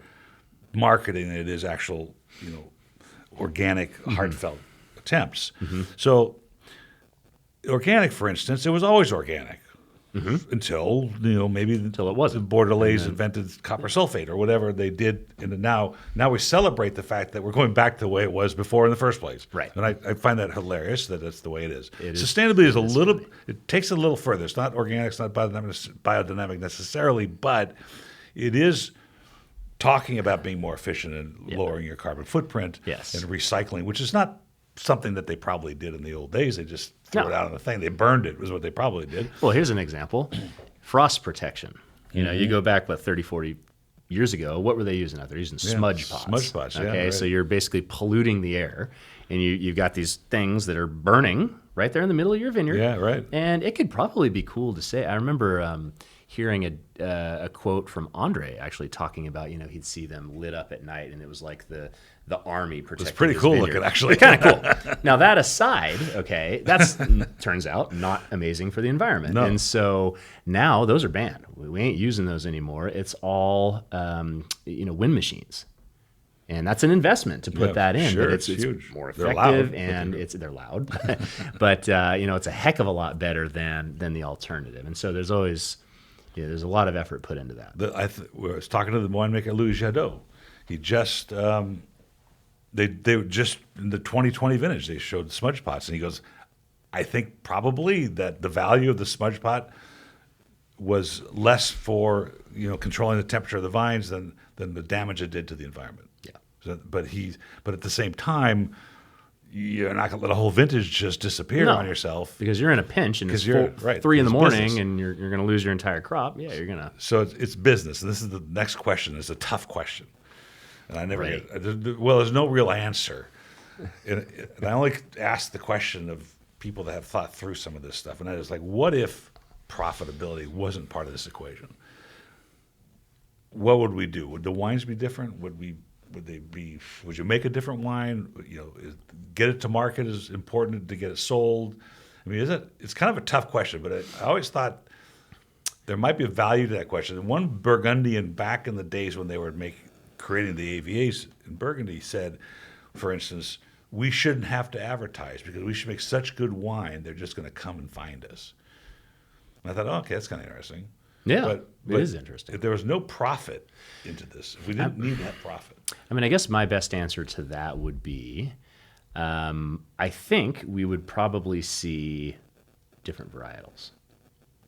marketing than it is actual, organic, heartfelt attempts. So organic, for instance, it was always organic until Until it wasn't. the Bordelaise invented copper sulfate or whatever they did. And now we celebrate the fact that we're going back to the way it was before in the first place. Right. And I find that hilarious that that's the way it is. Sustainability is it takes a little further. It's not organic, it's not biodynamic necessarily, but it is talking about being more efficient and lowering your carbon footprint and recycling, which is not something that they probably did in the old days. They just threw it out on the thing. They burned it, was what they probably did. Well, here's an example. Frost protection. You go back, 30, 40 years ago, what were they using out there? Using smudge pots. Smudge pots, Okay, right. so you're basically polluting the air, and you've got these things that are burning right there in the middle of your vineyard. Yeah, right. And it could probably be cool to say. I remember hearing a quote from Andre actually talking about, he'd see them lit up at night, and it was like the army protecting. It's pretty his cool vineyard. looking, actually. Kind of cool. Now that aside, okay, that's turns out not amazing for the environment. No. And so now those are banned. We ain't using those anymore. It's all wind machines. And that's an investment to put that in, sure, but it's huge. more They're effective, loud, and they're loud, but it's a heck of a lot better than the alternative. And so there's always there's a lot of effort put into that. I was talking to the winemaker Louis Jadot. He just they just in the 2020 vintage they showed the smudge pots, and he goes, I think probably that the value of the smudge pot was less for controlling the temperature of the vines than the damage it did to the environment. Yeah. So, but at the same time, you're not going to let a whole vintage just disappear on yourself. Because you're in a pinch, and it's you're 3 in the morning, business. and you're going to lose your entire crop. Yeah, you're going to. So it's business. And this is the next question. It's a tough question. And I never Right. there's no real answer. And I only ask the question of people that have thought through some of this stuff. And that is like, what if profitability wasn't part of this equation? What would we do? Would the wines be different? Would you make a different wine? Get it to market is important to get it sold. I mean, it's kind of a tough question, but I always thought there might be a value to that question. And one Burgundian back in the days when they were creating the AVAs in Burgundy said, for instance, we shouldn't have to advertise because we should make such good wine, they're just going to come and find us. And I thought, okay, that's kind of interesting. Yeah, it is interesting. If there was no profit into this, if we didn't need that profit. I mean, I guess my best answer to that would be, I think we would probably see different varietals.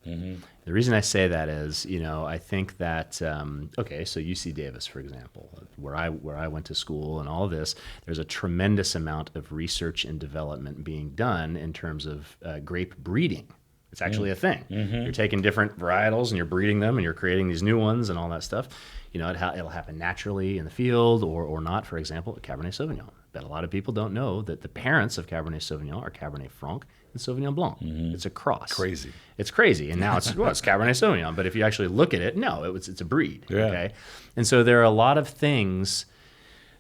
Mm-hmm. The reason I say that is, I think that so UC Davis, for example, where I went to school and all of this, there's a tremendous amount of research and development being done in terms of grape breeding. It's actually a thing. Mm-hmm. You're taking different varietals and you're breeding them and you're creating these new ones and all that stuff. It'll happen naturally in the field or not. For example, Cabernet Sauvignon. But a lot of people don't know that the parents of Cabernet Sauvignon are Cabernet Franc and Sauvignon Blanc. Mm-hmm. It's a cross. Crazy. It's crazy. And now it's Cabernet Sauvignon. But if you actually look at it, no, it's a breed. Yeah. Okay. And so there are a lot of things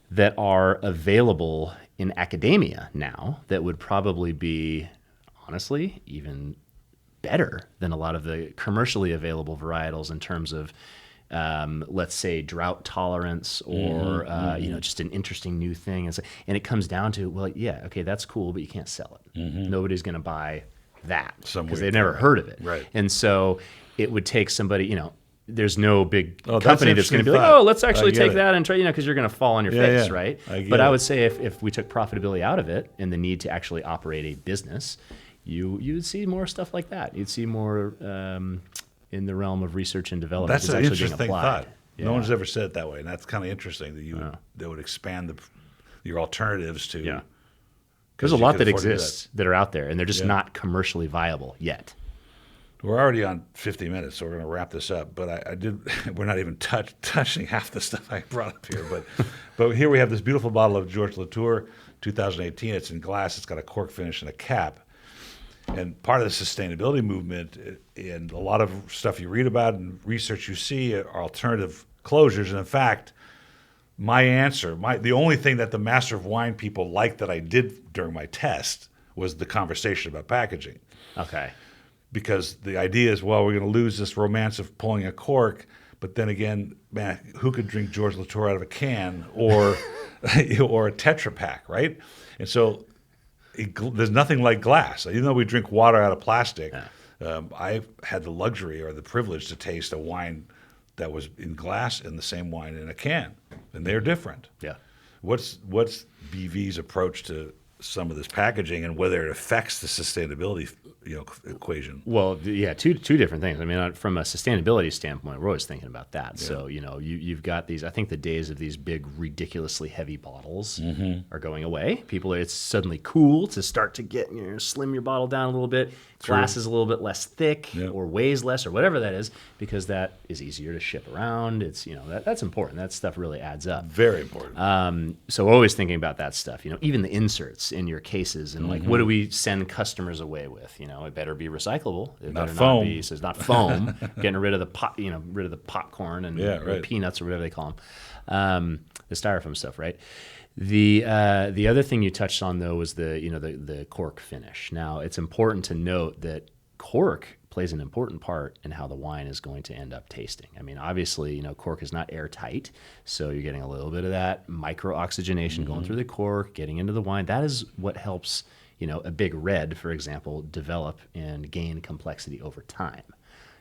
that are available in academia now that would probably be, honestly, even better than a lot of the commercially available varietals in terms of, let's say, drought tolerance or just an interesting new thing. And it comes down to, well, yeah, okay, that's cool, but you can't sell it. Mm-hmm. Nobody's going to buy that because they've never heard of it. Right. And so it would take somebody, there's no big company that's going to be like, thought. let's actually take that and try, because you're going to fall on your face, right? I would say if we took profitability out of it and the need to actually operate a business, you'd see more stuff like that. You'd see more in the realm of research and development. That's It's an actually being interesting applied. thought. Yeah. No one's ever said it that way, and that's kind of interesting that would expand your alternatives to. Yeah. 'cause There's a you lot could that afford to do exists that are out there, and they're just not commercially viable yet. We're already on 50 minutes, so we're going to wrap this up. But we're not even touching half the stuff I brought up here. But here we have this beautiful bottle of George Latour, 2018. It's in glass. It's got a cork finish and a cap. And part of the sustainability movement, and a lot of stuff you read about and research you see, are alternative closures. And in fact, my answer, the only thing that the Master of Wine people liked that I did during my test was the conversation about packaging. Okay. Because the idea is, well, we're going to lose this romance of pulling a cork, but then again, man, who could drink George Latour out of a can or or a Tetra Pak, right? And so there's nothing like glass. Even though we drink water out of plastic, I had the luxury or the privilege to taste a wine that was in glass and the same wine in a can, and they're different. Yeah. What's BV's approach to some of this packaging and whether it affects the sustainability equation? Well, yeah, two different things. I mean, from a sustainability standpoint, we're always thinking about that. Yeah. So, you've got these, I think the days of these big, ridiculously heavy bottles are going away. It's suddenly cool to start to get, slim your bottle down a little bit. Glass is a little bit less thick or weighs less or whatever that is, because that is easier to ship around. It's, that's important. That stuff really adds up. Very important. So we're always thinking about that stuff, even the inserts in your cases and like, what do we send customers away with? It better be recyclable. It not better foam. not be, so it's not foam, getting rid of the rid of the popcorn and or peanuts or whatever they call them. The styrofoam stuff, right? The other thing you touched on though was the cork finish. Now it's important to note that cork plays an important part in how the wine is going to end up tasting. I mean, obviously, cork is not airtight, so you're getting a little bit of that micro oxygenation going through the cork, getting into the wine. That is what helps, a big red, for example, develop and gain complexity over time.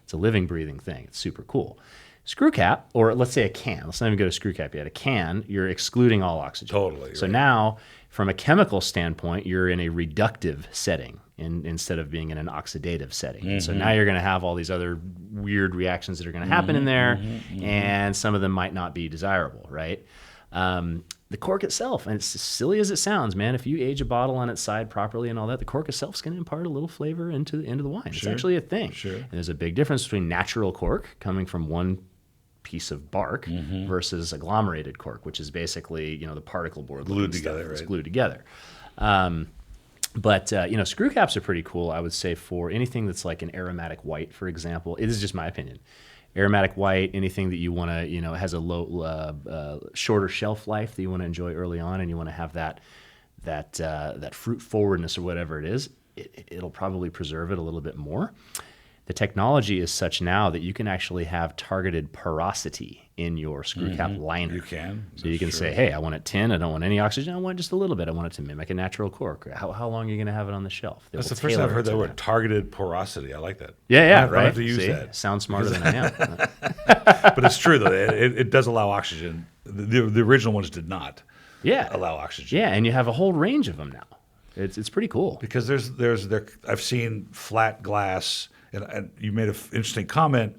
It's a living, breathing thing. It's super cool. Screw cap, or let's say a can. Let's not even go to screw cap yet. A can, you're excluding all oxygen. Totally. So right. now, from a chemical standpoint, you're in a reductive setting instead of being in an oxidative setting. And so now you're going to have all these other weird reactions that are going to happen in there, and some of them might not be desirable, right? The cork itself, and it's as silly as it sounds, man, if you age a bottle on its side properly and all that, the cork itself is going to impart a little flavor into the wine. It's actually a thing. Sure. And there's a big difference between natural cork coming from one piece of bark versus agglomerated cork, which is basically, the particle board glued together, right? It's glued together. But screw caps are pretty cool, I would say, for anything that's like an aromatic white, for example. It is just my opinion. Aromatic white, anything that you want to, has a low, shorter shelf life that you want to enjoy early on, and you want to have that fruit forwardness or whatever it is, it'll probably preserve it a little bit more. The technology is such now that you can actually have targeted porosity in your screw cap liner. You can. So you can say, hey, I want it 10. I don't want any oxygen. I want just a little bit. I want it to mimic a natural cork. How long are you going to have it on the shelf? That's the first time I've heard that word, targeted porosity. I like that. Yeah, I have to use that. Sounds smarter than I am. But it's true, though. It does allow oxygen. The original ones did not allow oxygen. Yeah, and you have a whole range of them now. It's pretty cool. Because I've seen flat glass, and you made an interesting comment.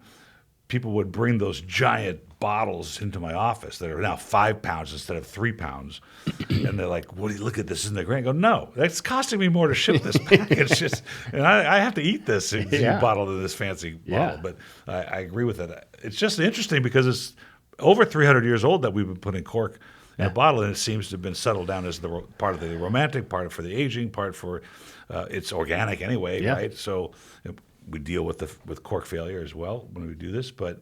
People would bring those giant bottles into my office that are now 5 pounds instead of 3 pounds, and they're like, "What do you look at this? Isn't that great?" I go, "No, that's costing me more to ship this package, and I have to eat this bottle than this fancy bottle." But I agree with it. It's just interesting because it's over 300 years old that we've been putting cork in a bottle, and it seems to have been settled down as the part of the romantic, part for the aging, part for it's organic anyway, right? So we deal with cork failure as well when we do this, but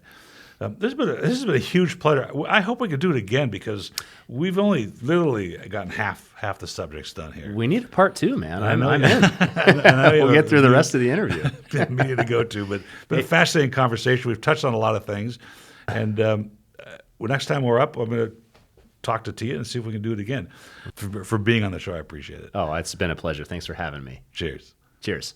this has been a huge pleasure. I hope we could do it again because we've only literally gotten half the subjects done here. We need a part 2, man. I'm in. We'll get through the rest of the interview. Meeting to go to, but a fascinating conversation. We've touched on a lot of things, and next time we're up, I'm going to talk to Tia and see if we can do it again. For being on the show, I appreciate it. Oh, it's been a pleasure. Thanks for having me. Cheers. Cheers.